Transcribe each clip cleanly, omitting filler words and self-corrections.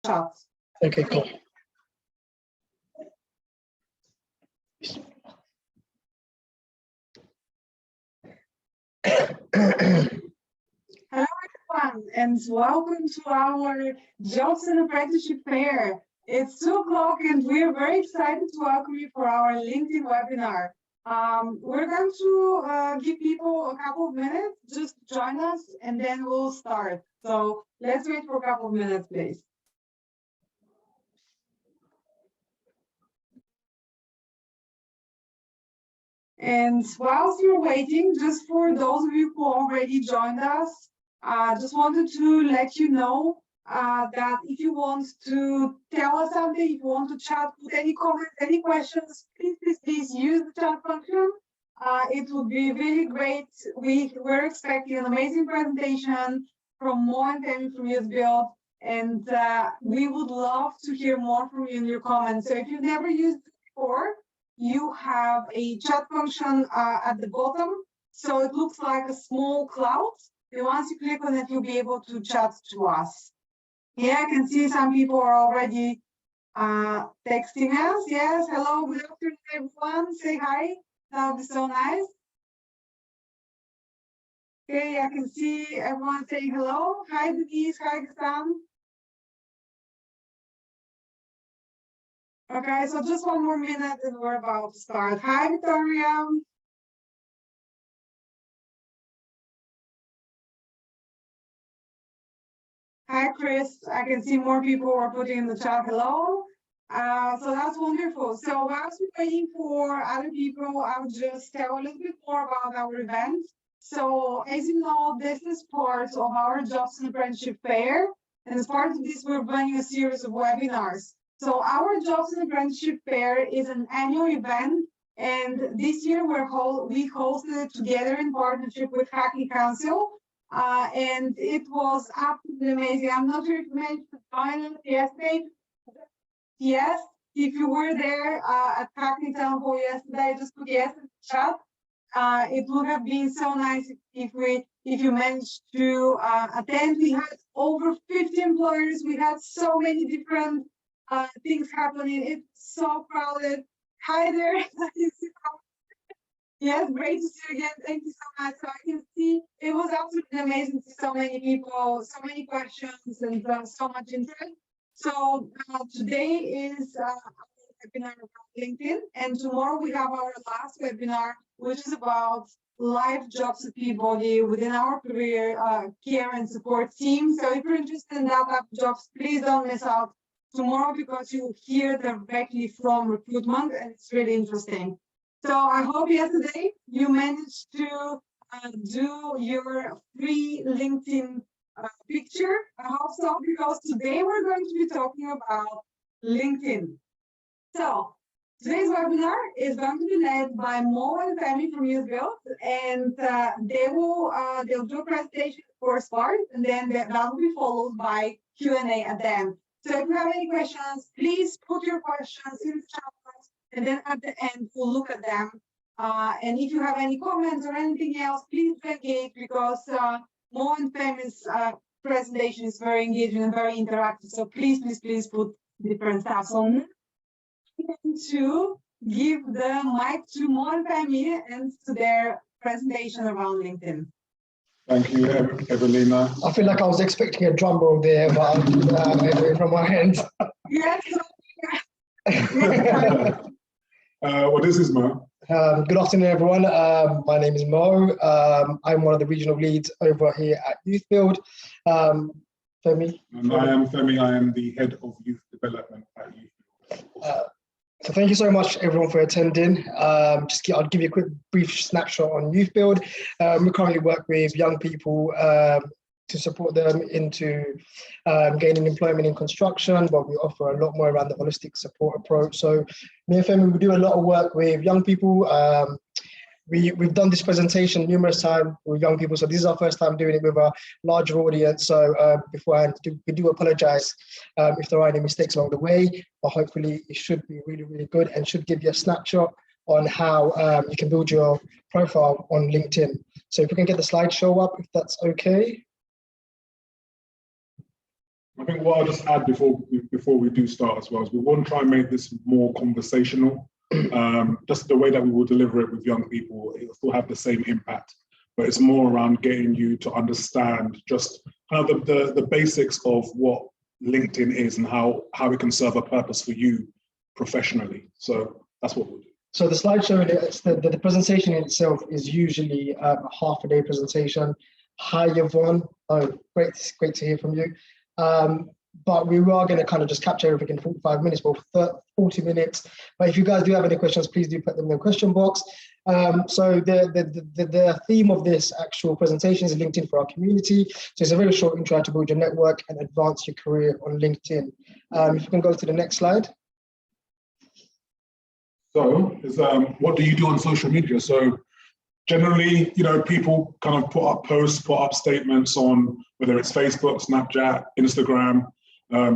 chat. Okay, cool. Hello everyone, and welcome to our Jobs and Apprenticeship Fair. It's 2 o'clock and we're very excited to welcome you for our LinkedIn webinar. We're going to give people a couple of minutes just to join us and then we'll start. So let's wait for a couple of minutes, please. And whilst you're waiting, just for those of you who already joined us, just wanted to let you know that if you want to tell us something, if you want to chat, put any comments, any questions, please use the chat function. It would be really great. We're expecting an amazing presentation from Mo and Femi from YouthBuild, and we would love to hear more from you in your comments. So if you've never used it before, you have a chat function at the bottom. So it looks like a small cloud. And once you click on it, you'll be able to chat to us. Yeah, I can see some people are already texting us. Yes, hello, good afternoon, everyone. Say hi. That would be so nice. Okay, I can see everyone saying hello. Hi, Denise. Hi, Gassan. Okay, so just one more minute and we're about to start. Hi, Victoria. Hi, Chris. I can see more people are putting in the chat hello. So that's wonderful. So whilst we're waiting for other people, I would just tell a little bit more about our event. So as you know, this is part of our Jobs and Apprenticeship Fair. And as part of this, we're running a series of webinars. So our Jobs and Apprenticeship Fair is an annual event. And this year we hosted it together in partnership with Hackney Council. And it was absolutely amazing. I'm not sure if you managed to join us yesterday. Yes, if you were there at Hackney Town Hall yesterday, just put yes in the chat. It would have been so nice if you managed to attend. We had over 50 employers. We had so many different things happening. It's so crowded. Hi there. Yes, great to see you again. Thank you so much. So I can see it was absolutely amazing to see so many people, so many questions, and so much interest. So today is a webinar about LinkedIn, and tomorrow we have our last webinar, which is about live jobs at Peabody within our career care and support team. So if you're interested in that type of jobs, please don't miss out tomorrow because you'll hear directly from recruitment, and it's really interesting. So I hope yesterday you managed to do your free LinkedIn picture. I hope so, because today we're going to be talking about LinkedIn. So today's webinar is going to be led by Mo and Femi from YouthBuild, and they'll do a presentation for start, and then that will be followed by Q&A at the end. So if you have any questions, please put your questions in the chat box. And then at the end, we'll look at them. And if you have any comments or anything else, please engage, because Mo and Femi's presentation is very engaging and very interactive. So please put different stuff. So I'm going to give the mic to Mo and Femi and to their presentation around LinkedIn. Thank you, Evelina. I feel like I was expecting a drum roll there, but from my hand. Yes. Well, this is Mo. Good afternoon, everyone. My name is Mo. I'm one of the regional leads over here at YouthBuild. Femi? And I am Femi. I am the head of youth development at YouthBuild. So thank you so much, everyone, for attending. I'll give you a quick, brief snapshot on YouthBuild. We currently work with young people to support them into gaining employment in construction, but we offer a lot more around the holistic support approach. So me and Femi, we do a lot of work with young people. We've done this presentation numerous times with young people, so this is our first time doing it with a larger audience. So beforehand, we do apologize if there are any mistakes along the way, but hopefully it should be really, really good and should give you a snapshot on how you can build your profile on LinkedIn. So if we can get the slideshow up, if that's okay. I think what I'll just add before we do start as well is we want to try and make this more conversational. Just the way that we will deliver it with young people, it'll still have the same impact, but it's more around getting you to understand just kind of the basics of what LinkedIn is and how it can serve a purpose for you professionally. So that's what we'll do. So the slideshow, the presentation in itself is usually a half a day presentation. Hi, Yvonne. Oh, great to hear from you. But we are going to kind of just capture everything in 45 minutes, or 40 minutes. But if you guys do have any questions, please do put them in the question box. So the theme of this actual presentation is LinkedIn for our community. So it's a very short intro to build your network and advance your career on LinkedIn. If you can go to the next slide. So, what do you do on social media? So, generally, people kind of put up posts, put up statements on whether it's Facebook, Snapchat, Instagram.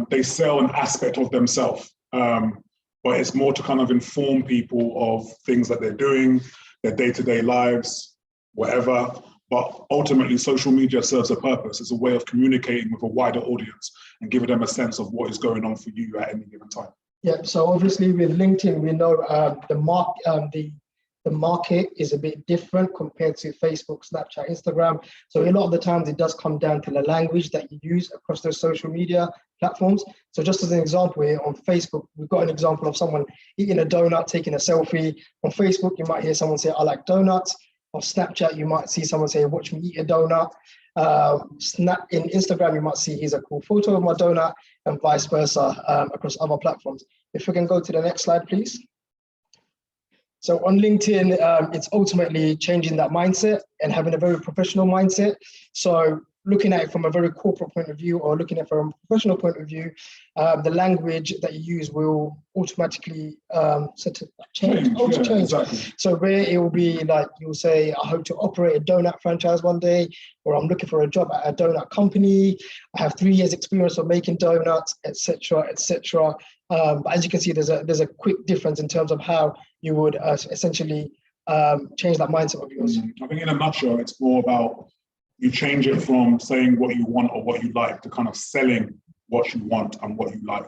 They sell an aspect of themselves, but it's more to kind of inform people of things that they're doing, their day-to-day lives, whatever. But ultimately, social media serves a purpose. It's a way of communicating with a wider audience and giving them a sense of what is going on for you at any given time. Yeah, so obviously with LinkedIn, we know the market is a bit different compared to Facebook, Snapchat, Instagram. So a lot of the times it does come down to the language that you use across those social media platforms. So just as an example here, on Facebook, we've got an example of someone eating a donut, taking a selfie. On Facebook, you might hear someone say, I like donuts. On Snapchat, you might see someone say, watch me eat a donut. In Instagram, you might see here's a cool photo of my donut, and vice versa across other platforms. If we can go to the next slide, please. So on LinkedIn, it's ultimately changing that mindset and having a very professional mindset. So looking at it from a very corporate point of view, or looking at it from a professional point of view, the language that you use will automatically change. Exactly. So where it will be like, you'll say, I hope to operate a donut franchise one day, or I'm looking for a job at a donut company. I have 3 years experience of making donuts, etc., etc. But as you can see, there's a quick difference in terms of how you would essentially change that mindset of yours. I think in a nutshell, it's more about you change it from saying what you want or what you like to kind of selling what you want and what you like.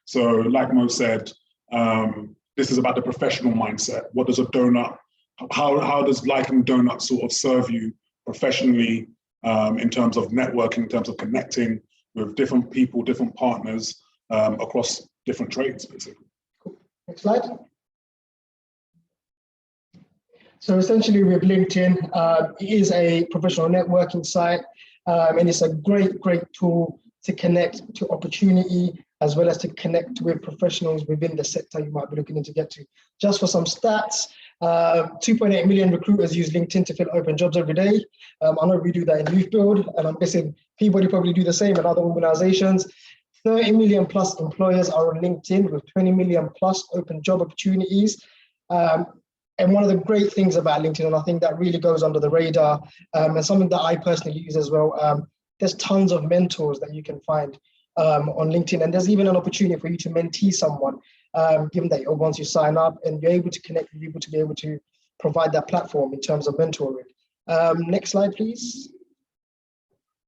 So like Mo said, this is about the professional mindset. What does a donut, how does liking donuts sort of serve you professionally in terms of networking, in terms of connecting with different people, different partners across different trades, basically. Cool. Next slide. So essentially with LinkedIn, it is a professional networking site, and it's a great tool to connect to opportunity, as well as to connect with professionals within the sector you might be looking to get to. Just for some stats, 2.8 million recruiters use LinkedIn to fill open jobs every day. I know we do that in Youth Build, and I'm guessing Peabody probably do the same in other organizations. 30 million plus employers are on LinkedIn with 20 million plus open job opportunities. And one of the great things about LinkedIn, and I think that really goes under the radar, and something that I personally use as well, there's tons of mentors that you can find on LinkedIn. And there's even an opportunity for you to mentee someone, given that once you sign up and you're able to connect with people to be able to provide that platform in terms of mentoring. Next slide, please.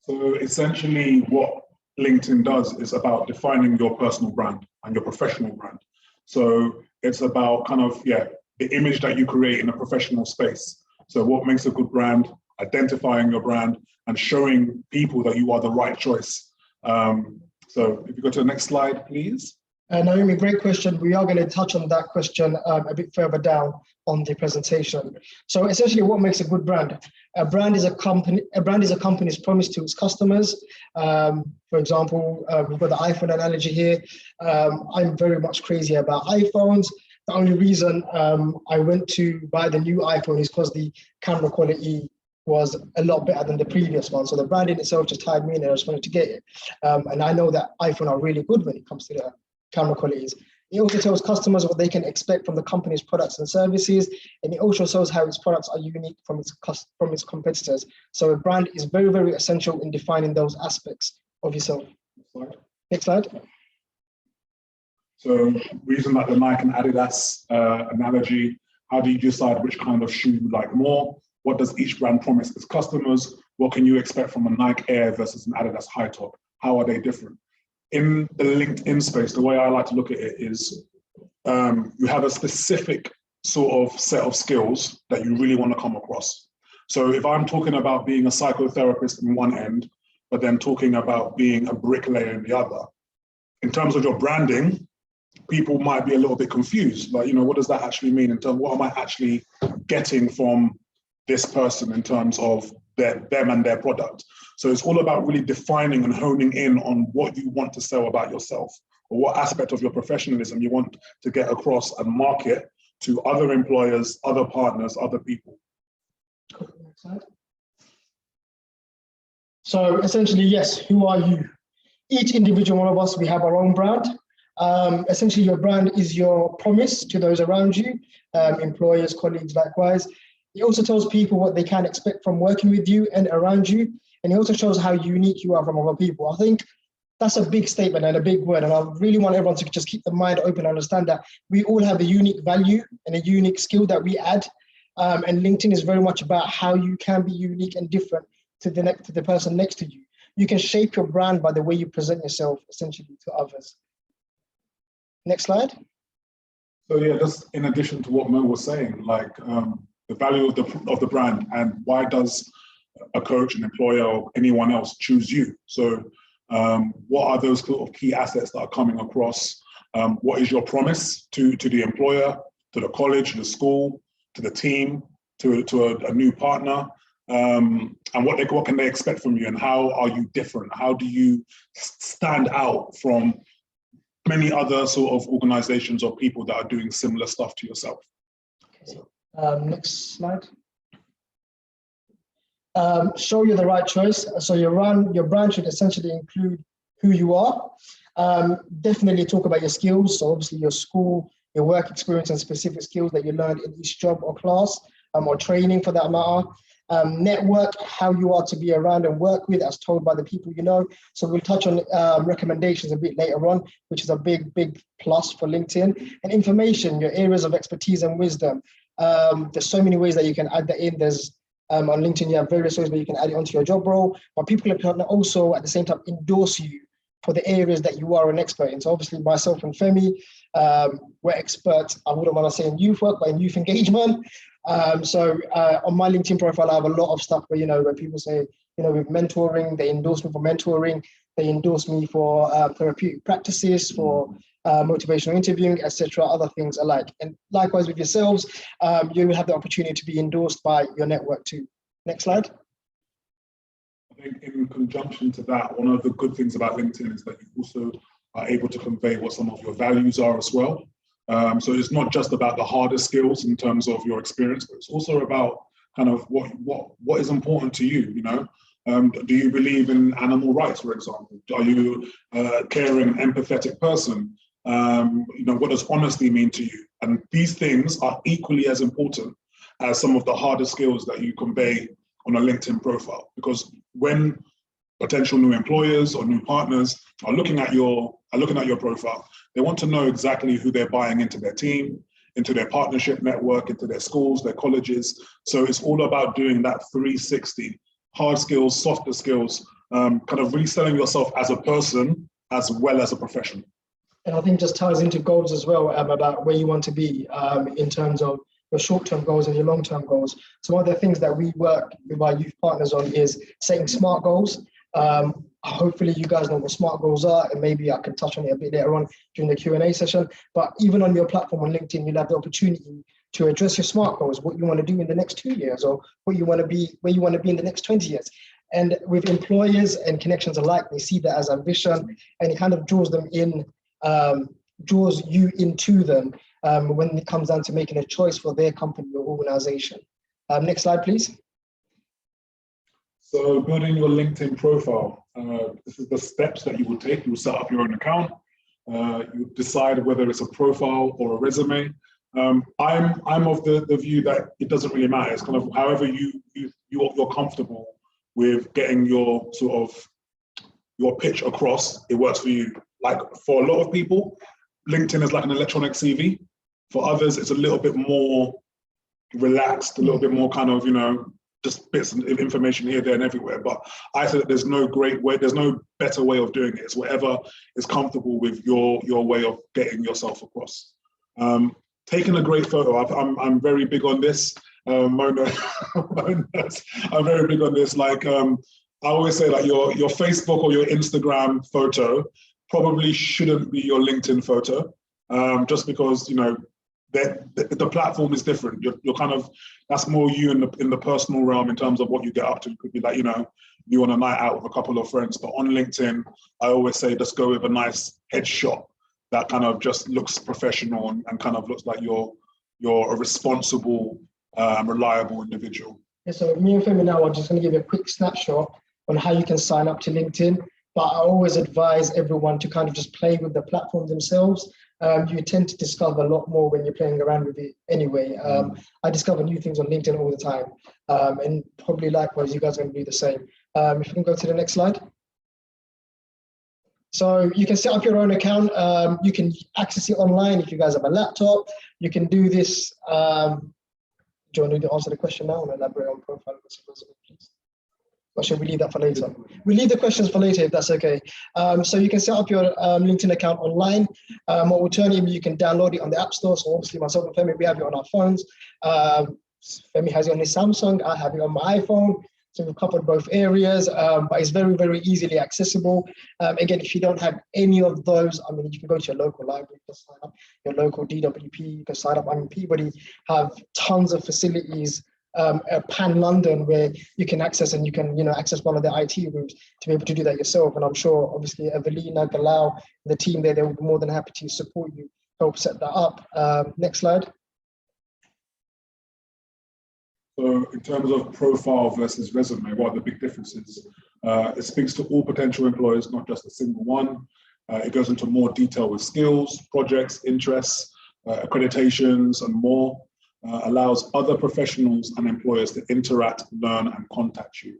So essentially what LinkedIn does is about defining your personal brand and your professional brand. So it's about kind of, the image that you create in a professional space. So what makes a good brand, identifying your brand and showing people that you are the right choice. So if you go to the next slide, please. Naomi, great question. We are going to touch on that question a bit further down on the presentation. So essentially what makes a good brand? A brand is a company's promise to its customers. For example, we've got the iPhone analogy here. I'm very much crazy about iPhones. The only reason I went to buy the new iPhone is because the camera quality was a lot better than the previous one. So the brand in itself just tied me in and I just wanted to get it. And I know that iPhone are really good when it comes to the camera qualities. It also tells customers what they can expect from the company's products and services. And it also shows how its products are unique from its competitors. So a brand is very, very essential in defining those aspects of yourself. Next slide. So using like the Nike and Adidas analogy, how do you decide which kind of shoe you like more? What does each brand promise its customers? What can you expect from a Nike Air versus an Adidas high top? How are they different? in the LinkedIn space, the way I like to look at it is you have a specific sort of set of skills that you really want to come across. So if I'm talking about being a psychotherapist in one end, but then talking about being a bricklayer in the other, in terms of your branding, people might be a little bit confused. Like, you know, what does that actually mean in terms of what am I actually getting from this person in terms of them and their product? So it's all about really defining and honing in on what you want to sell about yourself, or what aspect of your professionalism you want to get across and market to other employers, other partners, other people. So essentially, yes, who are you? Each individual one of us, we have our own brand. Essentially, your brand is your promise to those around you, employers, colleagues, likewise. It also tells people what they can expect from working with you and around you. And it also shows how unique you are from other people. I think that's a big statement and a big word. And I really want everyone to just keep the mind open and understand that we all have a unique value and a unique skill that we add. And LinkedIn is very much about how you can be unique and different to the person next to you. You can shape your brand by the way you present yourself, essentially, to others. Next slide. So yeah, just in addition to what Mo was saying, like the value of the brand, and why does a coach, an employer, or anyone else choose you? So what are those sort of key assets that are coming across? What is your promise to the employer, to the college, the school, to the team, to a new partner? And what can they expect from you, and how are you different? How do you stand out from many other sort of organizations or people that are doing similar stuff to yourself? Okay. Next slide. Show you the right choice. So your brand should essentially include who you are. Definitely talk about your skills. So obviously your school, your work experience, and specific skills that you learned in each job or class, or training for that matter. Network, how you are to be around and work with, as told by the people you know. So we'll touch on recommendations a bit later on, which is a big plus for LinkedIn. And information, your areas of expertise and wisdom. There's so many ways that you can add that in. There's on LinkedIn, you have various ways where you can add it onto your job role, but people can also at the same time endorse you for the areas that you are an expert in. So obviously myself and Femi, we're experts, I wouldn't want to say in youth work, but in youth engagement. So on my LinkedIn profile, I have a lot of stuff where, where people say, with mentoring, they endorse me for mentoring, they endorse me for therapeutic practices, for motivational interviewing, etc., other things alike. And likewise with yourselves, you will have the opportunity to be endorsed by your network too. Next slide. I think in conjunction to that, one of the good things about LinkedIn is that you also are able to convey what some of your values are as well. So it's not just about the harder skills in terms of your experience, but it's also about kind of what is important to you, Do you believe in animal rights, for example? Are you a caring, empathetic person? What does honesty mean to you? And these things are equally as important as some of the harder skills that you convey on a LinkedIn profile. Because when potential new employers or new partners are looking at your profile, they want to know exactly who they're buying into their team, into their partnership network, into their schools, their colleges. So it's all about doing that 360, hard skills, softer skills, kind of really selling yourself as a person as well as a professional. And I think just ties into goals as well, about where you want to be in terms of your short-term goals and your long-term goals. Some of the things that we work with our youth partners on is setting SMART goals. Hopefully you guys know what SMART goals are, and maybe I can touch on it a bit later on during the Q&A session. But even on your platform on LinkedIn, you'll have the opportunity to address your SMART goals, what you want to do in the next 2 years, or what you want to be, where you want to be in the next 20 years. And with employers and connections alike, they see that as ambition, and it kind of draws them in, draws you into them when it comes down to making a choice for their company or organization. Next slide, please. So building your LinkedIn profile, this is the steps that you will take. You will set up your own account. You decide whether it's a profile or a resume. I'm of the view that it doesn't really matter. It's kind of however you're comfortable with getting your sort of your pitch across. It works for you. Like for a lot of people, LinkedIn is like an electronic CV. For others, it's a little bit more relaxed, a little bit more kind of, just bits of information here, there, and everywhere. But I think that there's no great way, there's no better way of doing it. It's whatever is comfortable with your way of getting yourself across. Taking a great photo, I'm very big on this. Mona, I'm very big on this. Like I always say, like your Facebook or your Instagram photo probably shouldn't be your LinkedIn photo, just because, you know, the platform is different. You're kind of, that's more you in the personal realm in terms of what you get up to. It could be like, you know, you on a night out with a couple of friends. But on LinkedIn, I always say just go with a nice headshot that kind of just looks professional and kind of looks like you're a responsible, reliable individual. Yeah, so me and Femi now are just going to give you a quick snapshot on how you can sign up to LinkedIn. But I always advise everyone to kind of just play with the platform themselves. You tend to discover a lot more when you're playing around with it anyway. I discover new things on LinkedIn all the time. And probably likewise, you guys are going to do the same. If you can go to the next slide. So you can set up your own account. You can access it online if you guys have a laptop. You can do this. Do you want to answer the question now and elaborate on profile, please? Or should we leave that for later? We leave the questions for later if that's okay. So you can set up your LinkedIn account online. Or alternatively, you can download it on the App Store. So obviously myself and Femi, we have it on our phones. Femi has it on his Samsung. I have it on my iPhone. So we've covered both areas, but it's very, very easily accessible. Again, if you don't have any of those, I mean, you can go to your local library, you can sign up, your local DWP, you can sign up. I mean, Peabody have tons of facilities, Pan London, where you can access and you can, you know, access one of the IT rooms to be able to do that yourself. And I'm sure, obviously, Evelina, Galau, the team there, they will be more than happy to support you, help set that up. Next slide. So in terms of profile versus resume, what are the big differences? It speaks to all potential employers, not just a single one. It goes into more detail with skills, projects, interests, accreditations, and more. Allows other professionals and employers to interact, learn, and contact you.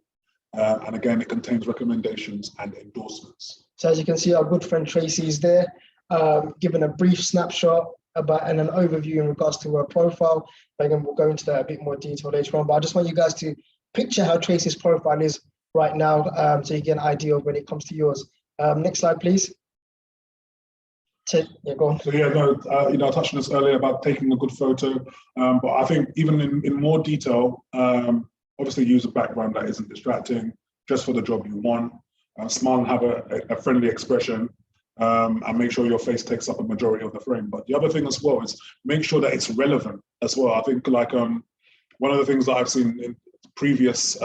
And again, it contains recommendations and endorsements. So as you can see, our good friend Tracy is there, given a brief snapshot about and an overview in regards to her profile. But again, we'll go into that a bit more detail later on. But I just want you guys to picture how Tracy's profile is right now, so you get an idea of when it comes to yours. Next slide, please. Yeah, go on. So yeah, no, you know, I touched on this earlier about taking a good photo, but I think even in more detail, obviously use a background that isn't distracting, just for the job you want. Smile and have a friendly expression, and make sure your face takes up a majority of the frame. But the other thing as well is make sure that it's relevant as well. I think like one of the things that I've seen in previous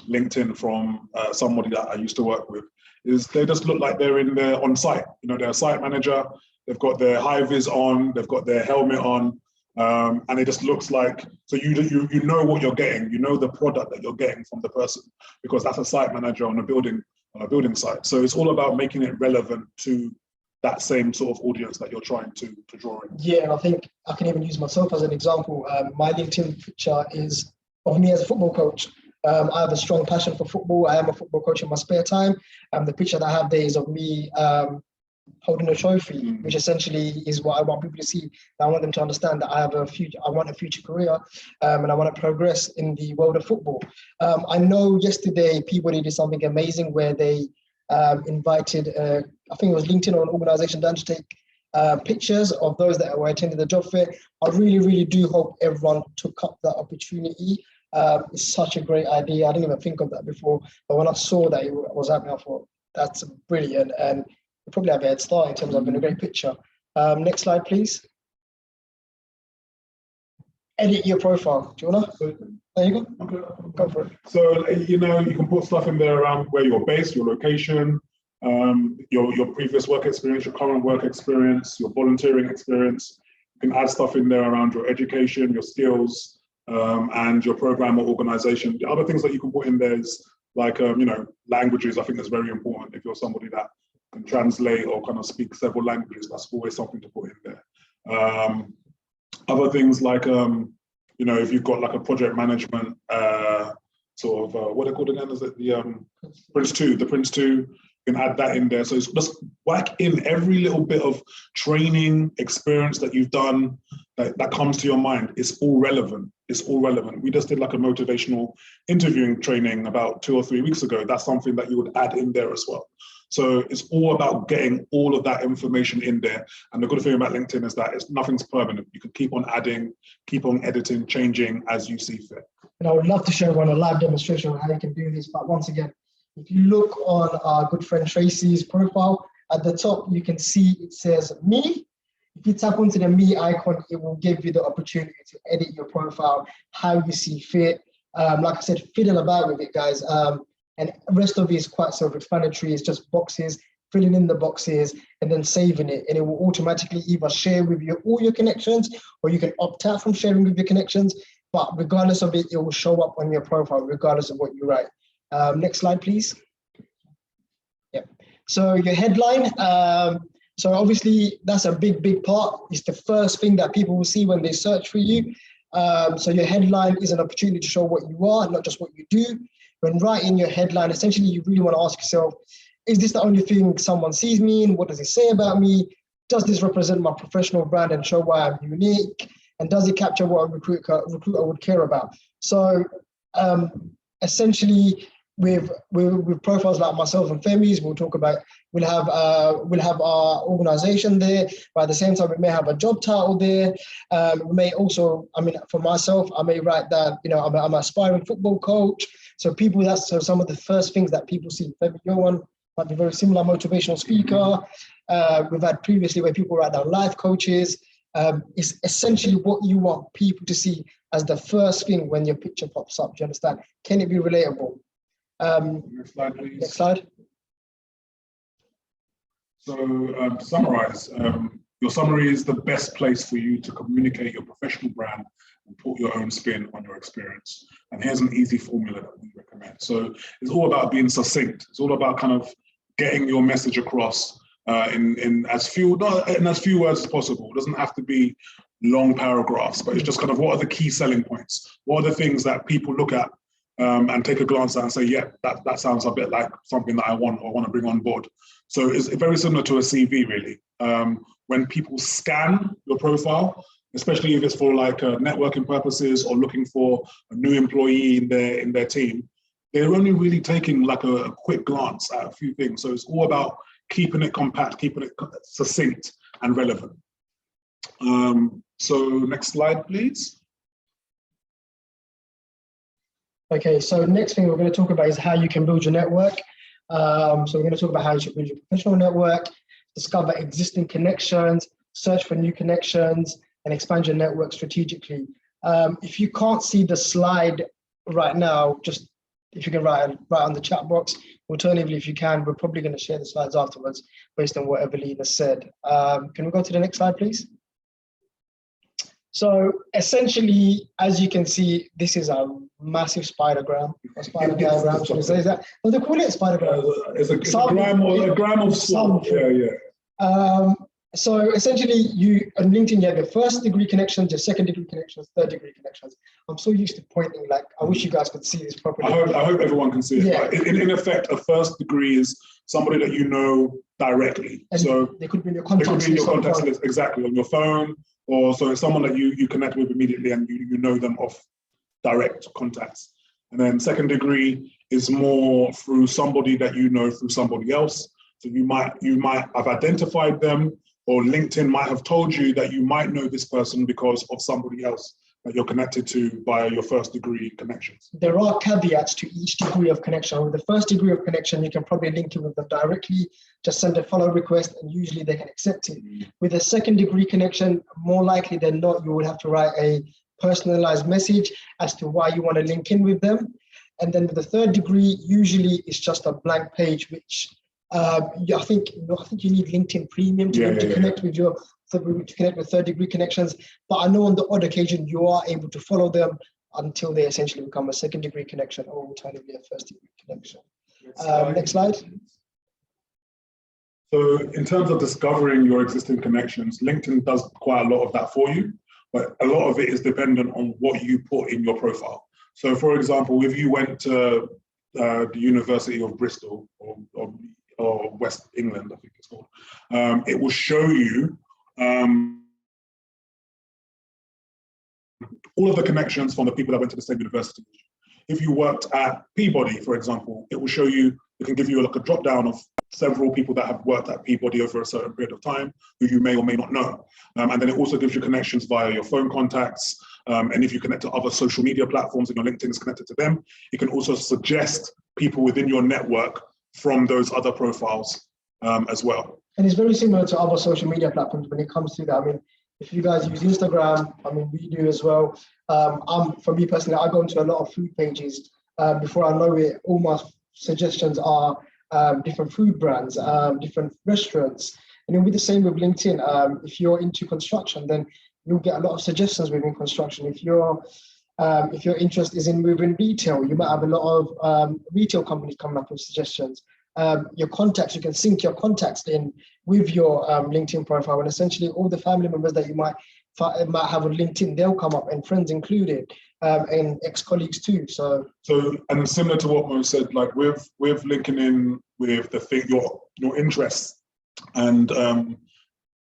LinkedIn from somebody that I used to work with is they just look like they're on site. You know, they're a site manager, they've got their high vis on, they've got their helmet on, and it just looks like, so you know what you're getting, you know the product that you're getting from the person, because that's a site manager on a building site. So it's all about making it relevant to that same sort of audience that you're trying to draw in. Yeah, and I think I can even use myself as an example. My LinkedIn picture is of me as a football coach. I have a strong passion for football. I am a football coach in my spare time. The picture that I have there is of me holding a trophy, which essentially is what I want people to see. I want them to understand that I have a future. I want a future career, and I want to progress in the world of football. I know yesterday Peabody did something amazing where they invited, I think it was LinkedIn or an organization down to take pictures of those that were attending the job fair. I really, really do hope everyone took up that opportunity. It's such a great idea. I didn't even think of that before, but when I saw that it was happening, I thought that's brilliant, and you probably have a head start in terms of having a great picture. Next slide, please. Edit your profile. Do you wanna? There you go. Okay. Go for it. So you know, you can put stuff in there around where you're based, your location, your previous work experience, your current work experience, your volunteering experience. You can add stuff in there around your education, your skills, and your program or organization. The other things that you can put in there is like, you know, languages. I think that's very important. If you're somebody that can translate or kind of speak several languages, that's always something to put in there. Other things like, you know, if you've got like a project management sort of, what are they called again? Is it the Prince 2? The Prince 2 You can add that in there. So it's just whack in every little bit of training experience that you've done that comes to your mind. It's all relevant. It's all relevant. We just did like a motivational interviewing training about 2 or 3 weeks ago. That's something that you would add in there as well. So it's all about getting all of that information in there. And the good thing about LinkedIn is that nothing's permanent. You can keep on adding, keep on editing, changing as you see fit. And I would love to show everyone a live demonstration of how you can do this. But once again, if you look on our good friend Tracy's profile, at the top, you can see it says me. If you tap onto the me icon, it will give you the opportunity to edit your profile how you see fit. Like I said, fiddle about with it, guys. And the rest of it is quite self-explanatory. It's just boxes, filling in the boxes, and then saving it. And it will automatically either share with you all your connections, or you can opt out from sharing with your connections. But regardless of it, it will show up on your profile, regardless of what you write. Next slide, please. Yep. So your headline. So obviously, that's a big part. It's the first thing that people will see when they search for you. So your headline is an opportunity to show what you are, not just what you do. When writing your headline, essentially, you really want to ask yourself, is this the only thing someone sees me in? What does it say about me? Does this represent my professional brand and show why I'm unique? And does it capture what a recruiter would care about? So essentially, with profiles like myself and Femi's, we'll have our organization there, but at the same time, we may have a job title there. We may also, for myself, I may write that, I'm an aspiring football coach. So some of the first things that people see. Femi, your one might be very similar, motivational speaker. We've had previously where people write down life coaches. It's essentially what you want people to see as the first thing when your picture pops up. Do you understand? Can it be relatable? Next slide, please. Next slide. So to summarize, your summary is the best place for you to communicate your professional brand and put your own spin on your experience. And here's an easy formula that we recommend. So it's all about being succinct. It's all about kind of getting your message across in as few words as possible. It doesn't have to be long paragraphs, but it's just kind of what are the key selling points? What are the things that people look at and take a glance at and say, yeah, that sounds a bit like something that I want to bring on board. So it's very similar to a CV, really. When people scan your profile, especially if it's for like networking purposes or looking for a new employee in their team, they're only really taking like a quick glance at a few things. So it's all about keeping it compact, keeping it succinct and relevant. So next slide, please. Okay, so next thing we're going to talk about is how you can build your network. So we're going to talk about how you should build your professional network, discover existing connections, search for new connections, and expand your network strategically. If you can't see the slide right now, just if you can write on the chat box. Alternatively, if you can, we're probably going to share the slides afterwards based on what Evelina said. Can we go to the next slide, please? So essentially, as you can see, this is a massive spidergram. A spider diagram, should I say that? Well, they call it a spidergram. It's a gram of salt. Yeah. So essentially, on LinkedIn, you have your first degree connections, your second degree connections, third degree connections. I'm so used to pointing, like, I wish you guys could see this properly. I hope everyone can see it. Yeah. Right? In effect, a first degree is somebody that you know directly. And so they could be in your contacts list, exactly, on your phone, or so it's someone that you connect with immediately and you know them off direct contacts. And then second degree is more through somebody that you know through somebody else. So you might have identified them, or LinkedIn might have told you that you might know this person because of somebody else that you're connected to via your first degree connections. There are caveats to each degree of connection. With the first degree of connection, you can probably link in with them directly, just send a follow request, and usually they can accept it. With a second degree connection, more likely than not, you would have to write a personalized message as to why you want to link in with them. And then with the third degree, usually it's just a blank page, which I think you need LinkedIn Premium to connect with third degree connections. But I know on the odd occasion you are able to follow them until they essentially become a second degree connection, or alternatively a first degree connection. Next slide. So in terms of discovering your existing connections, LinkedIn does quite a lot of that for you, but a lot of it is dependent on what you put in your profile. So for example, if you went to the University of Bristol, or or West England, I think it's called. It will show you all of the connections from the people that went to the same university. If you worked at Peabody, for example, it will show you, it can give you like a drop down of several people that have worked at Peabody over a certain period of time, who you may or may not know. And then it also gives you connections via your phone contacts. And if you connect to other social media platforms and your LinkedIn is connected to them, it can also suggest people within your network from those other profiles as well. And it's very similar to other social media platforms when it comes to that. I mean, if you guys use Instagram, I mean, we do as well. For me personally, I go into a lot of food pages. Before I know it, all my suggestions are different food brands, different restaurants. And then with the same with LinkedIn, if you're into construction, then you'll get a lot of suggestions within construction. If your interest is in moving retail, you might have a lot of retail companies coming up with suggestions. Your contacts, you can sync your contacts in with your LinkedIn profile, and essentially all the family members that you might have on LinkedIn, they'll come up, and friends included, and ex-colleagues too. So and similar to what Mo said, like with linking in with the thing, your interests and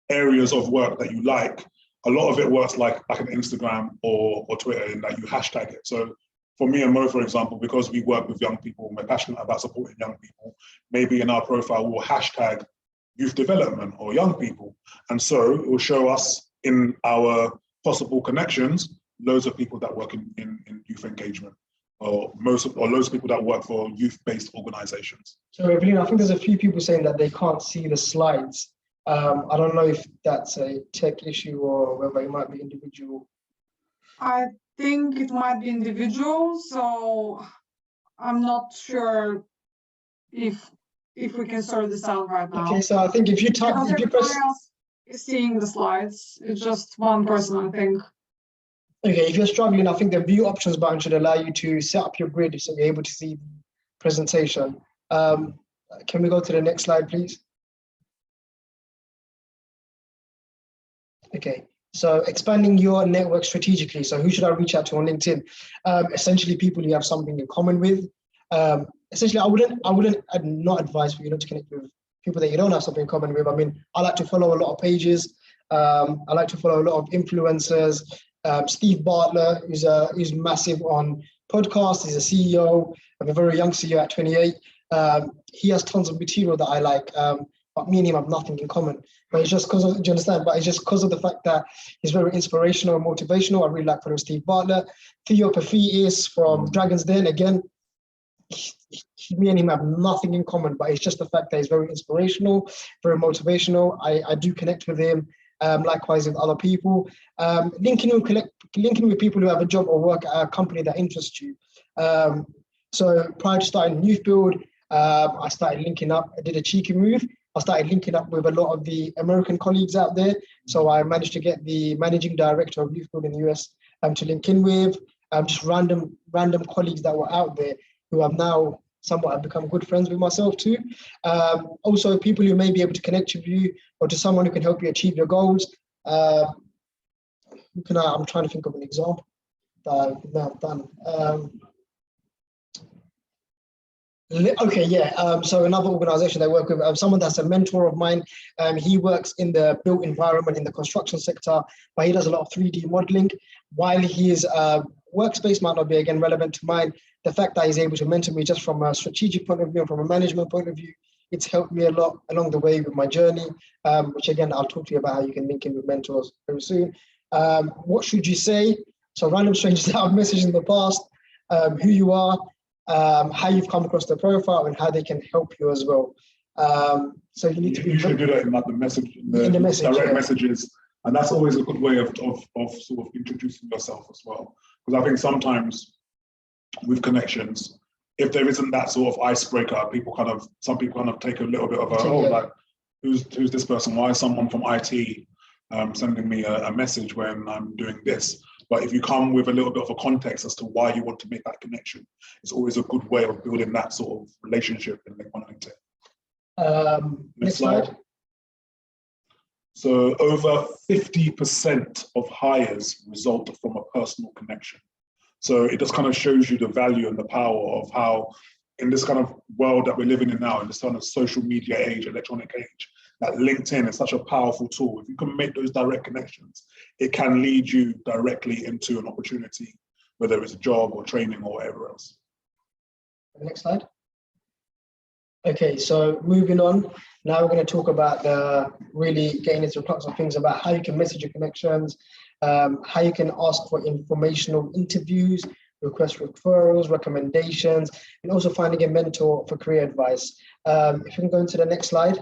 areas of work that you like, a lot of it works like an Instagram or Twitter, in that you hashtag it. So for me and Mo, for example, because we work with young people and we're passionate about supporting young people, maybe in our profile we'll hashtag youth development or young people. And so it will show us in our possible connections, loads of people that work in youth engagement, or loads of people that work for youth-based organizations. So Evelyn, I think there's a few people saying that they can't see the slides. I don't know if that's a tech issue or whether it might be individual. I think it might be individual, so I'm not sure if we can sort this out right now. Okay, so I think if you type, Because if you press, everybody else is seeing the slides, it's just one person, I think. okay, if you're struggling, I think the view options button should allow you to set up your grid so you're able to see the presentation. Can we go to the next slide, please? Okay, so expanding your network strategically. So who should I reach out to on LinkedIn? Essentially people you have something in common with. Essentially, I'd not advise for you not to connect with people that you don't have something in common with. I mean, I like to follow a lot of pages. I like to follow a lot of influencers. Steve Bartlett, who's massive on podcasts. He's a CEO. I'm a very young CEO at 28. He has tons of material that I like, but me and him have nothing in common. But it's just because of, do you understand? But it's just because of the fact that he's very inspirational and motivational. I really like following Steve Bartlett. Theo Paphitis from Dragon's Den, again, me and him have nothing in common, but it's just the fact that he's very inspirational, very motivational. I do connect with him, likewise with other people. Linking with people who have a job or work at a company that interests you. So prior to starting Youth Build, I started linking up. I did a cheeky move. I started linking up with a lot of the American colleagues out there. So I managed to get the managing director of Youth Build in the US to link in with, just random colleagues that were out there who have now somewhat have become good friends with myself too. Also people who may be able to connect with you or to someone who can help you achieve your goals. I'm trying to think of an example that I've done. Okay, yeah. So another organization I work with, someone that's a mentor of mine. He works in the built environment in the construction sector, but he does a lot of 3D modeling. While his workspace might not be again relevant to mine, the fact that he's able to mentor me just from a strategic point of view and from a management point of view, it's helped me a lot along the way with my journey, which again, I'll talk to you about how you can link in with mentors very soon. What should you say? So random strangers that I've messaged in the past, who you are, how you've come across the profile and how they can help you as well. So you need to be. You should do that in like the message, in the message, direct messages, and that's always a good way of sort of introducing yourself as well. Because I think sometimes with connections, if there isn't that sort of icebreaker, some people kind of take a little bit of like, who's this person? Why is someone from IT sending me a message when I'm doing this? But if you come with a little bit of a context as to why you want to make that connection, it's always a good way of building that sort of relationship in LinkedIn. Next slide. So over 50% of hires result from a personal connection. So it just kind of shows you the value and the power of how in this kind of world that we're living in now, in this kind of social media age, electronic age, that LinkedIn is such a powerful tool. If you can make those direct connections, it can lead you directly into an opportunity, whether it's a job or training or whatever else. Next slide. Okay, so moving on. Now we're going to talk about really getting into lots of things about how you can message your connections, how you can ask for informational interviews, request referrals, recommendations, and also finding a mentor for career advice. If you can go into the next slide.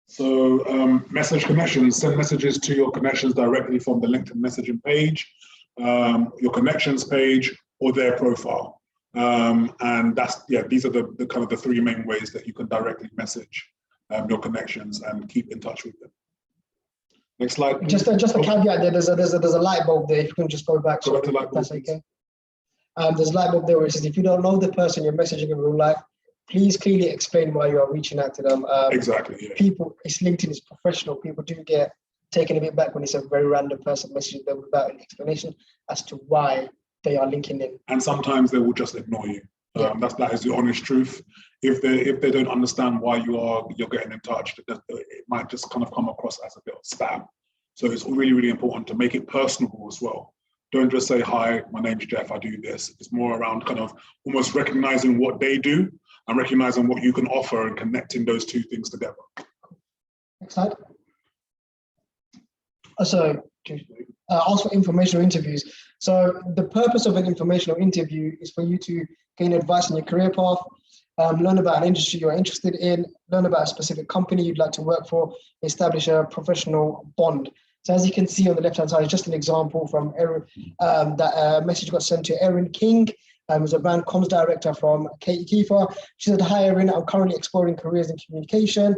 So message connections, send messages to your connections directly from the LinkedIn messaging page, your connections page, or their profile. And that's, yeah, these are the kind of the three main ways that you can directly message your connections and keep in touch with them. Next slide. Please. Just a caveat there. There's a light bulb there. If you can just go back. Go back to light bulb, that's okay. There's a light bulb there where it says, if you don't know the person you're messaging in real life, please clearly explain why you are reaching out to them. Exactly. Yeah. People, LinkedIn is professional. People do get taken a bit back when it's a very random person messaging them without an explanation as to why they are linking in. And sometimes they will just ignore you. Yeah. That is the honest truth. If they don't understand why you're getting in touch, it might just kind of come across as a bit of spam. So it's really, really important to make it personable as well. Don't just say, hi, my name's Jeff, I do this. It's more around kind of almost recognizing what they do and recognizing what you can offer and connecting those two things together. Next slide. So ask for informational interviews. So the purpose of an informational interview is for you to gain advice on your career path, learn about an industry you're interested in, learn about a specific company you'd like to work for, establish a professional bond. So as you can see on the left-hand side, just an example from Erin, that message got sent to Erin King, who's a brand comms director from Katie Kiefer. She said, hi Erin, I'm currently exploring careers in communication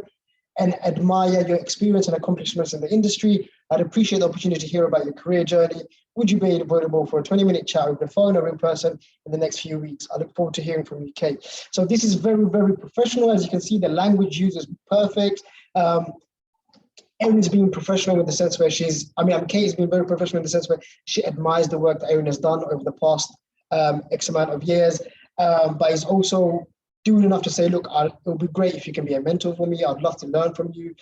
and admire your experience and accomplishments in the industry. I'd appreciate the opportunity to hear about your career journey. Would you be available for a 20-minute chat over the phone or in person in the next few weeks? I look forward to hearing from you, Kate. So this is very, very professional. As you can see, the language used is perfect. Erin's being professional in the sense where Kate has been very professional in the sense where she admires the work that Erin has done over the past X amount of years, but is also doing enough to say, look, it would be great if you can be a mentor for me. I'd love to learn from you.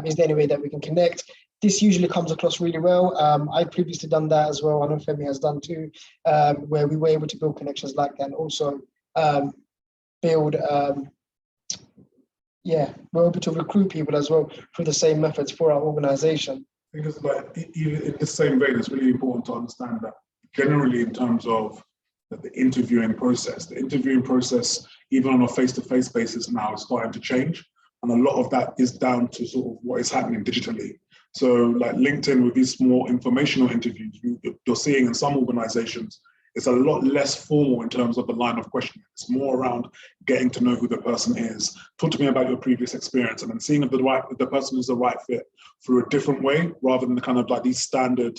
Is there any way that we can connect? This usually comes across really well. I've previously done that as well. I know Femi has done too, where we were able to build connections like that and also we're able to recruit people as well through the same methods for our organization. Because even in the same vein, it's really important to understand that generally in terms of the interviewing process, even on a face-to-face basis now, is starting to change. And a lot of that is down to sort of what is happening digitally. So like LinkedIn with these more informational interviews, you're seeing in some organizations, it's a lot less formal in terms of the line of questioning. It's more around getting to know who the person is. Talk to me about your previous experience, and then seeing if the person is the right fit through a different way, rather than the kind of like these standard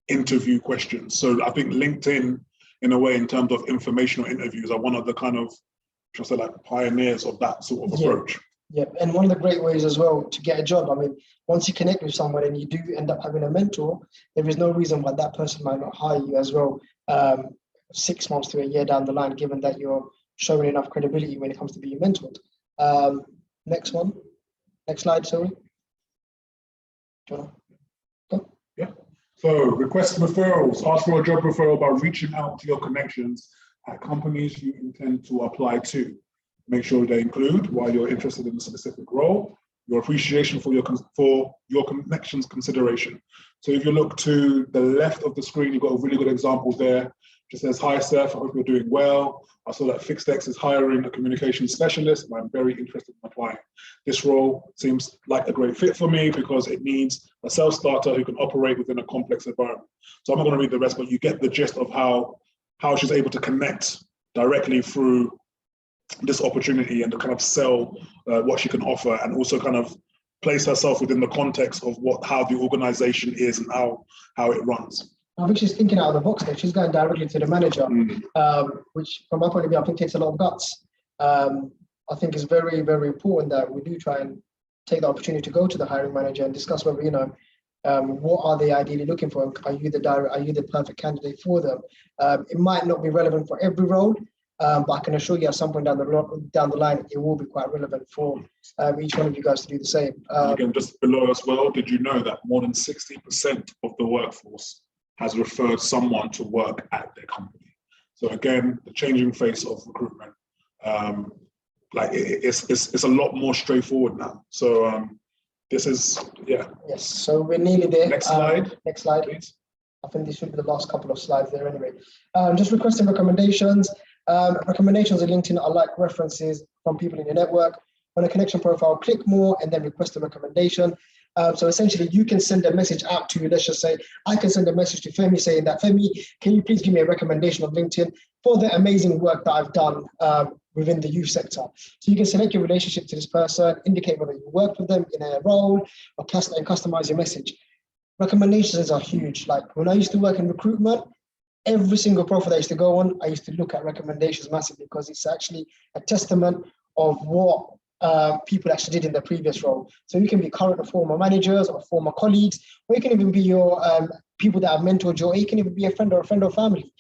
interview questions. So I think LinkedIn, in a way, in terms of informational interviews, are one of the kind of, should I say, like pioneers of that sort of approach. Yeah, and one of the great ways as well to get a job. I mean, once you connect with someone and you do end up having a mentor, there is no reason why that person might not hire you as well 6 months to a year down the line, given that you're showing enough credibility when it comes to being mentored. Next slide, sorry. Yeah. So request referrals. Ask for a job referral by reaching out to your connections at companies you intend to apply to. Make sure they include why you're interested in a specific role, your appreciation for your connections consideration. So if you look to the left of the screen, you've got a really good example there. It says, hi, Seth, I hope you're doing well. I saw that FixedX is hiring a communications specialist, and I'm very interested in applying. This role seems like a great fit for me because it needs a self-starter who can operate within a complex environment. So I'm not going to read the rest, but you get the gist of how she's able to connect directly through this opportunity and to kind of sell what she can offer, and also kind of place herself within the context of how the organization is and how it runs. I think she's thinking out of the box there. She's going directly to the manager, which from my point of view, I think takes a lot of guts. I think it's very, very important that we do try and take the opportunity to go to the hiring manager and discuss whether, what are they ideally looking for? Are you the perfect candidate for them? It might not be relevant for every role, But I can assure you at some point down the line, it will be quite relevant for each one of you guys to do the same. Again, just below as well, did you know that more than 60% of the workforce has referred someone to work at their company? So again, the changing face of recruitment, it's a lot more straightforward now. So this is, yeah. Yes, so we're nearly there. Next slide. Next slide. Please. I think this should be the last couple of slides there anyway. Just requesting recommendations. Recommendations on LinkedIn are like references from people in your network. On a connection profile, click more and then request a recommendation. So essentially you can send a message out to, let's just say, I can send a message to Femi saying that, Femi, can you please give me a recommendation on LinkedIn for the amazing work that I've done within the youth sector. So you can select your relationship to this person, indicate whether you worked with them in a role, or customize your message. Recommendations are huge. Like when I used to work in recruitment, every single profile I used to go on, I used to look at recommendations massively because it's actually a testament of what people actually did in their previous role. So you can be current or former managers or former colleagues, or you can even be your people that have mentored you, or you can even be a friend or family.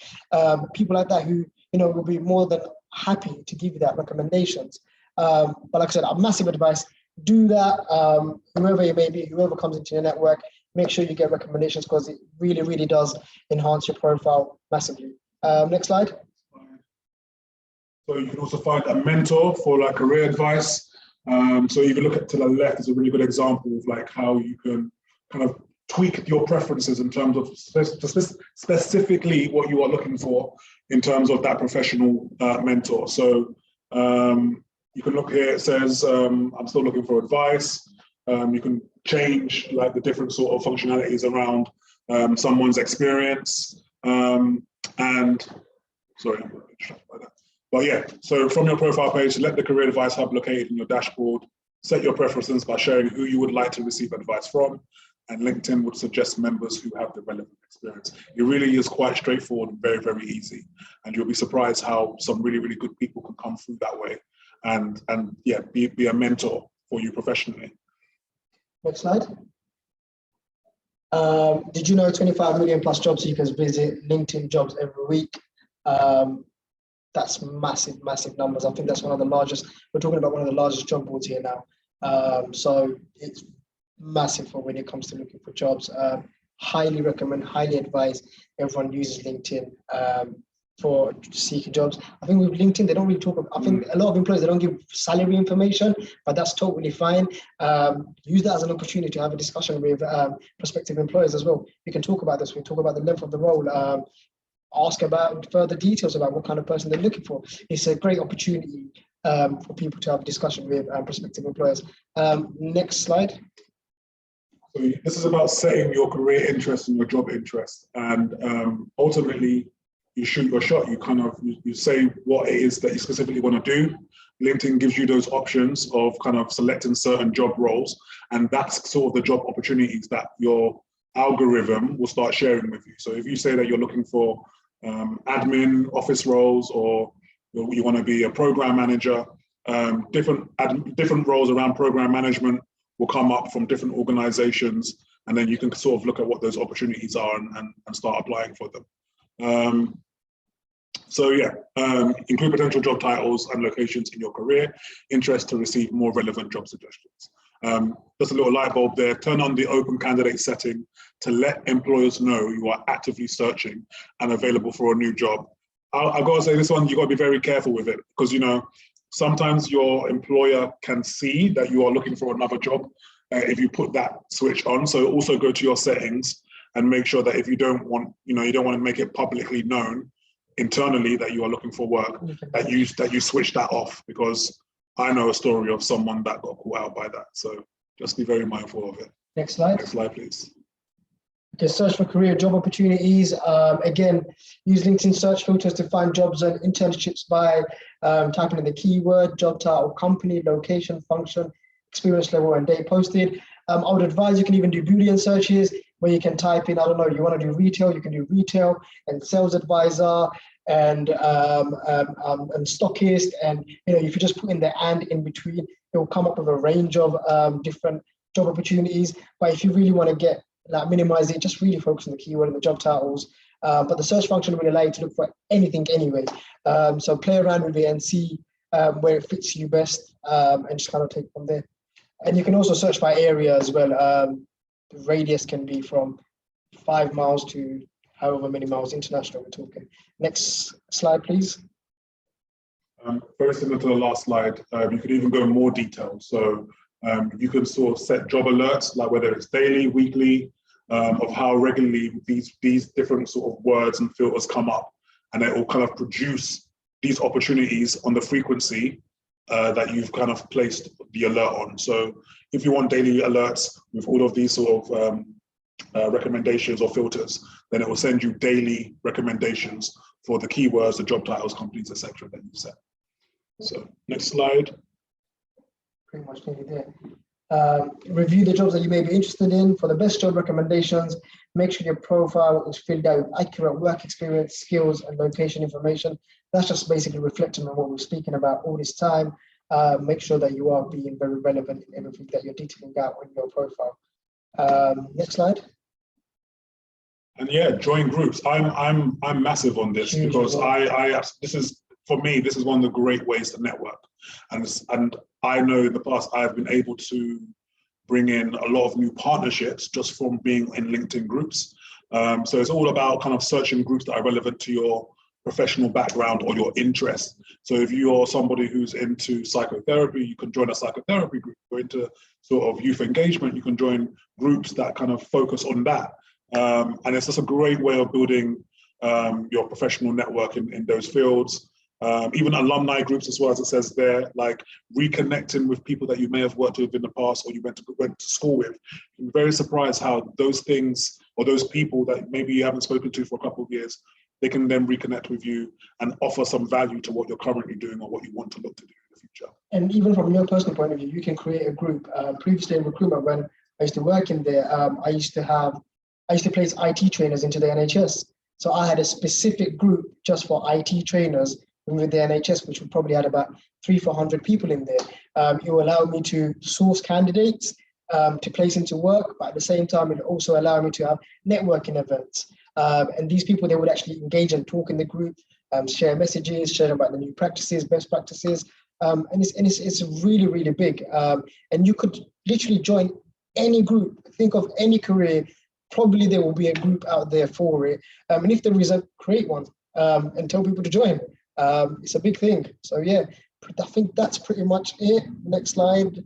People like that who, will be more than happy to give you that recommendations. But like I said, a massive advice, do that. Whoever you may be, whoever comes into your network, make sure you get recommendations because it really, really does enhance your profile massively. Next slide. So you can also find a mentor for like career advice. So if you look at to the left, is a really good example of like how you can kind of tweak your preferences in terms of specifically what you are looking for in terms of that professional mentor. So you can look here, it says, I'm still looking for advice. You can change like the different sort of functionalities around someone's experience. But yeah, so from your profile page, select the career advice hub located in your dashboard, set your preferences by sharing who you would like to receive advice from, and LinkedIn would suggest members who have the relevant experience. It really is quite straightforward and very, very easy. And you'll be surprised how some really, really good people can come through that way and yeah, be a mentor for you professionally. Next slide. Did you know 25 million plus job seekers visit LinkedIn jobs every week? That's massive, massive numbers. I think that's one of the largest. We're talking about one of the largest job boards here now. So it's massive for when it comes to looking for jobs. Highly recommend, highly advise everyone uses LinkedIn for seeking jobs. I think with LinkedIn, they don't really talk about, I think a lot of employers, they don't give salary information, but that's totally fine. Use that as an opportunity to have a discussion with prospective employers as well. We can talk about this. We talk about the length of the role. Ask about further details about what kind of person they're looking for. It's a great opportunity for people to have a discussion with prospective employers. Next slide. So this is about setting your career interest and your job interest. And ultimately, you shoot your shot. You kind of, you say what it is that you specifically want to do. LinkedIn gives you those options of kind of selecting certain job roles. And that's sort of the job opportunities that your algorithm will start sharing with you. So if you say that you're looking for admin office roles, or you want to be a program manager, different roles around program management will come up from different organizations, and then you can sort of look at what those opportunities are and start applying for them. So yeah, include potential job titles and locations in your career interest to receive more relevant job suggestions. Just a little light bulb there, turn on the open candidate setting to let employers know you are actively searching and available for a new job. I've got to say this one, you've got to be very careful with it because, sometimes your employer can see that you are looking for another job if you put that switch on. So also go to your settings and make sure that if you don't want, you don't want to make it publicly known internally that you are looking for work, that you switch that off, because I know a story of someone that got caught out by that. So just be very mindful of it. Next slide. Next slide, please. Okay, search for career job opportunities. Again, use LinkedIn search filters to find jobs and internships by typing in the keyword, job title, company, location, function, experience level, and date posted. I would advise you can even do Boolean searches where you can type in, I don't know, you want to do retail, you can do retail and sales advisor and stockist. And, if you just put in the and in between, it will come up with a range of different job opportunities. But if you really want to minimize it, just really focus on the keyword and the job titles. but the search function will allow you to look for anything anyway. So play around with it and see where it fits you best, and just kind of take it from there. And you can also search by area as well. The radius can be from 5 miles to however many miles international we're talking. Next slide, please. Very similar to the last slide, you could even go in more detail. So you can sort of set job alerts, like whether it's daily, weekly, of how regularly these different sort of words and filters come up, and it will kind of produce these opportunities on the frequency that you've kind of placed the alert on. So if you want daily alerts with all of these sort of recommendations or filters, then it will send you daily recommendations for the keywords, the job titles, companies, etc. that you've set. So next slide. Pretty much nearly there. Review the jobs that you may be interested in. For the best job recommendations, make sure your profile is filled out with accurate work experience, skills, and location information. That's just basically reflecting on what we're speaking about all this time. Make sure that you are being very relevant in everything that you're detailing out on your profile. Next slide. And yeah, join groups. I'm massive on this because this is, for me, this is one of the great ways to network. And I know in the past I've been able to bring in a lot of new partnerships just from being in LinkedIn groups. So it's all about kind of searching groups that are relevant to your professional background or your interest. So if you are somebody who's into psychotherapy, you can join a psychotherapy group. If you're into sort of youth engagement, you can join groups that kind of focus on that. And it's just a great way of building your professional network in those fields. Even alumni groups as well, as it says there, like reconnecting with people that you may have worked with in the past or you went to school with. You're very surprised how those things or those people that maybe you haven't spoken to for a couple of years, they can then reconnect with you and offer some value to what you're currently doing or what you want to look to do in the future. And even from your personal point of view, you can create a group. Previously in recruitment, when I used to work in there, I used to place IT trainers into the NHS. So I had a specific group just for IT trainers with the NHS, which we probably had about 300-400 people in there. It will allow me to source candidates to place into work, but at the same time, it also allow me to have networking events. And these people, they would actually engage and talk in the group, share messages, share about the new practices, best practices. And it's really, really big. And you could literally join any group, think of any career, probably there will be a group out there for it. And if there isn't, create one and tell people to join. It's a big thing. So yeah, I think that's pretty much it. Next slide.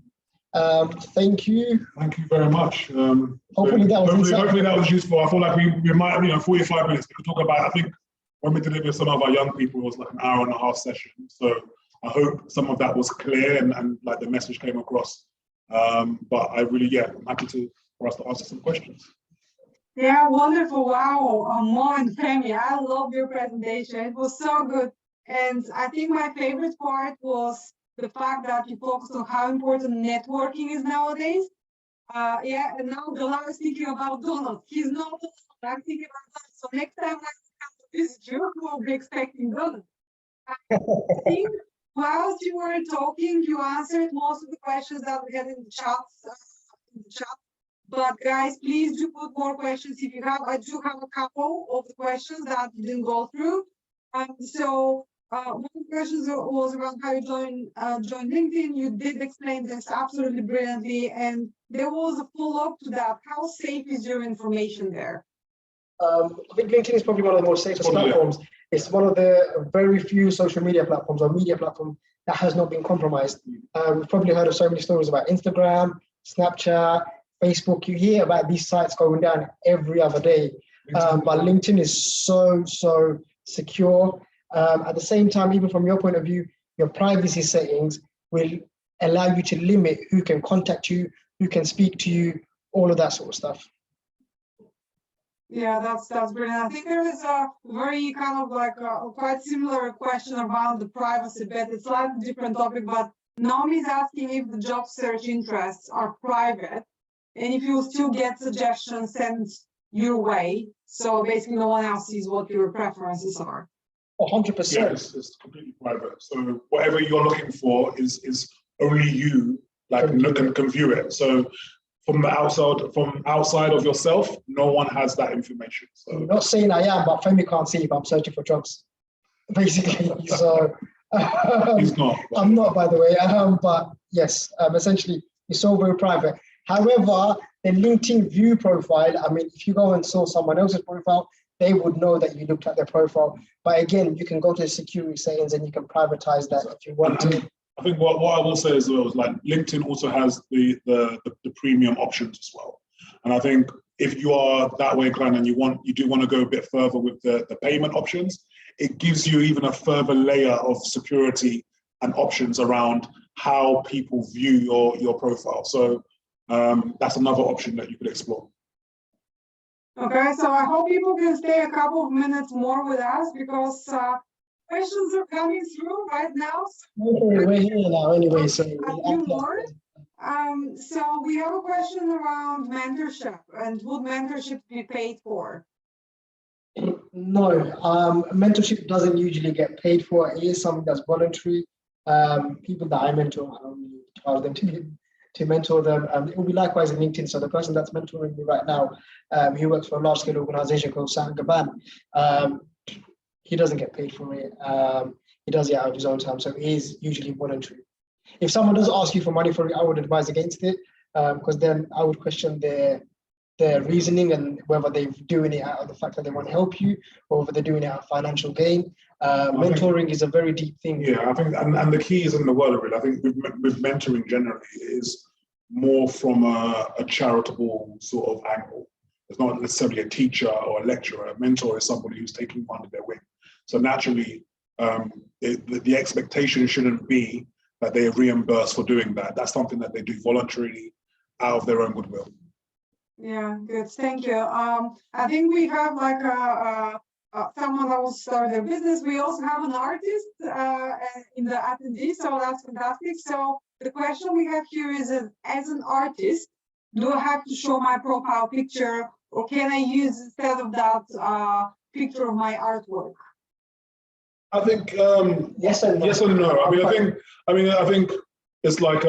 Thank you. Thank you very much. Hopefully that was useful. I feel like we might, 45 minutes. We could talk about, I think when we did it with some of our young people, it was like an hour-and-a-half session. So I hope some of that was clear and like the message came across. But I really, I'm happy for us to answer some questions. Yeah, wonderful. Wow, Mo and Femi, I love your presentation. It was so good. And I think my favorite part was the fact that you focused on how important networking is nowadays. And now Gala is thinking about Donald. He's not, I'm thinking about that. So next time when I come to visit you, we'll be expecting Donald. I think whilst you were talking, you answered most of the questions that we had in the chat. But guys, please do put more questions if you have. I do have a couple of the questions that you didn't go through. One of the questions was around how you join LinkedIn. You did explain this absolutely brilliantly, and there was a follow-up to that. How safe is your information there? I think LinkedIn is probably one of the most safest platforms. It's one of the very few social media platforms or media platform that has not been compromised. We've probably heard of so many stories about Instagram, Snapchat, Facebook. You hear about these sites going down every other day, but LinkedIn is so secure. At the same time, even from your point of view, your privacy settings will allow you to limit who can contact you, who can speak to you, all of that sort of stuff. Yeah, that's brilliant. I think there is a very kind of like quite similar question around the privacy bit. It's a slightly different topic, but Naomi is asking if the job search interests are private and if you still get suggestions sent your way. So basically no one else sees what your preferences are. 100%. Yeah, it's completely private. So whatever you're looking for is only you can view it. So from outside of yourself, no one has that information. So I'm not saying I am, but Femi can't see if I'm searching for drugs, basically. So he's not. I'm not, by the way. But yes, essentially, it's all very private. However, the LinkedIn view profile, I mean, if you go and saw someone else's profile, they would know that you looked at their profile. But again, you can go to the security settings and you can privatize that if you want to. I think what I will say as well is like LinkedIn also has the premium options as well. And I think if you are that way inclined and you do want to go a bit further with the payment options, it gives you even a further layer of security and options around how people view your profile. So that's another option that you could explore. Okay, so I hope people can stay a couple of minutes more with us because questions are coming through right now. We're here now anyway, so a few more. So we have a question around mentorship, and would mentorship be paid for? No, mentorship doesn't usually get paid for. It is something that's voluntary. People that I mentor, I don't really charge them to mentor them. It will be likewise in LinkedIn. So the person that's mentoring me right now, he works for a large-scale organization called Saint-Gobain. He doesn't get paid for it. He does it out of his own time. So it is usually voluntary. If someone does ask you for money for it, I would advise against it, because then I would question their reasoning and whether they're doing it out of the fact that they want to help you or whether they're doing it out of financial gain. Mentoring is a very deep thing. Yeah, I think, and the key is in the word of it. I think with mentoring generally is more from a charitable sort of angle. It's not necessarily a teacher or a lecturer. A mentor is somebody who's taking you under their wing. So naturally, the expectation shouldn't be that they are reimbursed for doing that. That's something that they do voluntarily out of their own goodwill. Yeah, good. Thank you. I think we have like someone that will start their business. We also have an artist in the attendee, so that's fantastic. So the question we have here is, as an artist, do I have to show my profile picture, or can I use instead of that picture of my artwork? I think Yes and no. Yes and no. I think it's like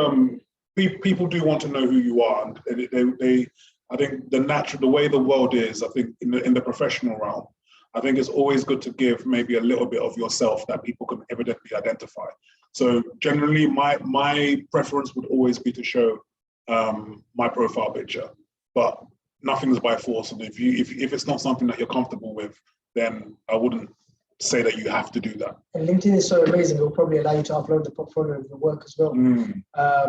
people do want to know who you are, and they I think the way the world is, I think in the professional realm, I think it's always good to give maybe a little bit of yourself that people can evidently identify. So generally, my preference would always be to show my profile picture, but nothing's by force. And if it's not something that you're comfortable with, then I wouldn't say that you have to do that. And LinkedIn is so amazing; it will probably allow you to upload the portfolio of your work as well.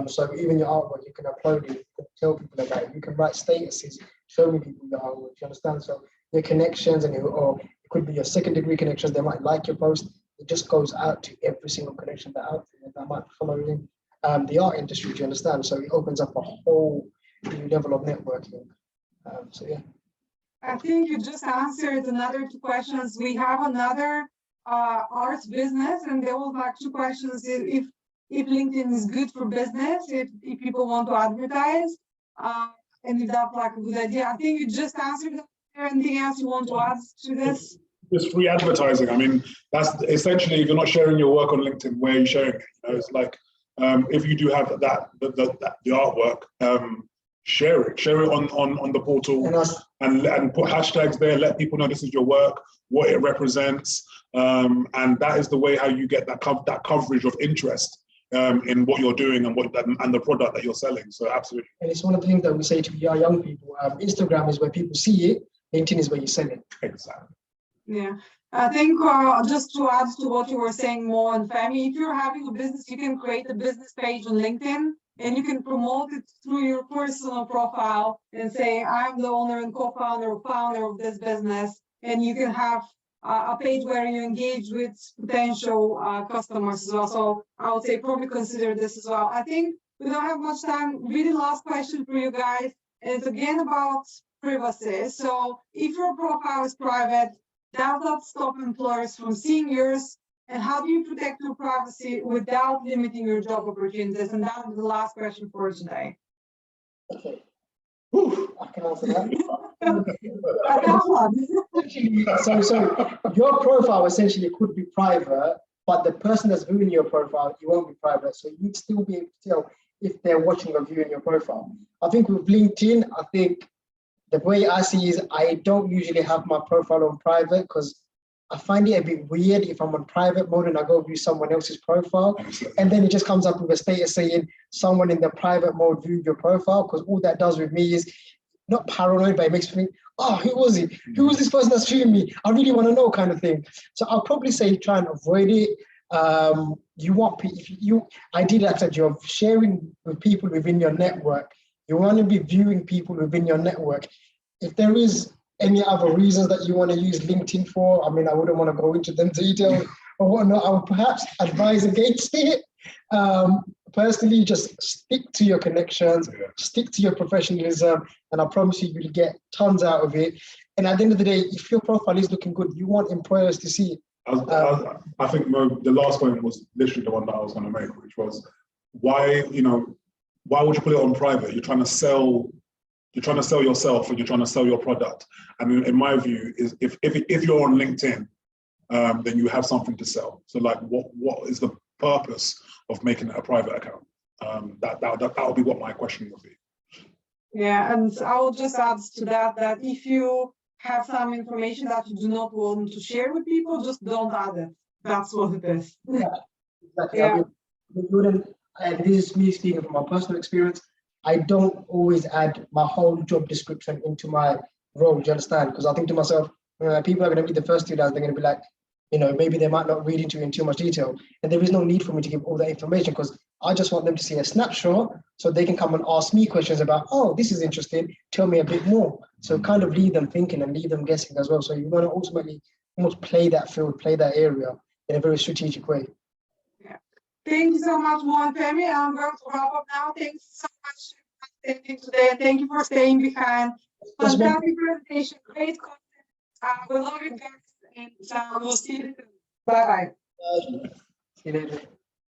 So even your artwork, you can upload it, you can tell people about it. You can write statuses showing people your artwork. You understand? So your connections, or it could be your second-degree connections. They might like your post. It just goes out to every single connection that out there that might follow in the art industry. Do you understand? So it opens up a whole new level of networking. So yeah. I think you just answered another two questions. We have another arts business, and there was like two questions. If LinkedIn is good for business, if people want to advertise, and if that's like a good idea. I think you just answered that. Anything else you want to add to this? It's free advertising. I mean, that's essentially, if you're not sharing your work on LinkedIn, where are you sharing it? You know, it's like if you do have the artwork, share it on the portal and put hashtags there. Let people know this is your work, what it represents, and that is the way how you get that coverage of interest in what you're doing and the product that you're selling. So absolutely. And it's one of the things that we say to our young people. Instagram is where people see it. LinkedIn is where you sell it. Exactly. Yeah, I think just to add to what you were saying, Mo and Femi, if you're having a business, you can create a business page on LinkedIn and you can promote it through your personal profile and say, I'm the owner and co-founder or founder of this business. And you can have a page where you engage with potential customers as well. So I would say probably consider this as well. I think we don't have much time. Really last question for you guys. And it's again about privacy. So if your profile is private, does that stop employers from seeing yours? And how do you protect your privacy without limiting your job opportunities? And that is the last question for today. Okay. Whew, I can answer that. So your profile essentially could be private, but the person that's viewing your profile, you won't be private. So you'd still be able to tell if they're watching or viewing your profile. I think with LinkedIn, I think the way I see is I don't usually have my profile on private because I find it a bit weird if I'm on private mode and I go view someone else's profile, and then it just comes up with a status saying someone in the private mode viewed your profile, because all that does with me is not paranoid, but it makes me think, oh, who was it? Who was this person that's viewing me? I really want to know, kind of thing. So I'll probably say try and avoid it. You want, if you ideally, like I said, you're sharing with people within your network. You want to be viewing people within your network. If there is any other reasons that you want to use LinkedIn for, I mean, I wouldn't want to go into them detail or whatnot. I would perhaps advise against it. Personally, just stick to your connections, stick to your professionalism, and I promise you, you'll get tons out of it. And at the end of the day, if your profile is looking good, you want employers to see it. I think Mo, the last point was literally the one that I was going to make, which was why would you put it on private? You're trying to sell yourself, or you're trying to sell your product. And in my view, is if you're on LinkedIn, then you have something to sell. So like, what is the purpose of making it a private account? That would be what my question would be. Yeah, and I will just add to that if you have some information that you do not want to share with people, just don't add it. That's what it is. Yeah, exactly. Yeah. I mean, we wouldn't, and this is me speaking from my personal experience, I don't always add my whole job description into my role, do you understand? Because I think to myself, people are going to read the first 2 lines, they're going to be like, maybe they might not read into it in too much detail. And there is no need for me to give all that information, because I just want them to see a snapshot so they can come and ask me questions about, oh, this is interesting, tell me a bit more. So kind of leave them thinking and leave them guessing as well. So you want to ultimately almost play that field, play that area in a very strategic way. Yeah. Thank you so much, Mo and Femi. I'm going to wrap up now. Thanks so much for attending today, and thank you for staying behind. Fantastic presentation, great content. We love you guys, and we'll see you soon. Bye-bye. See you later.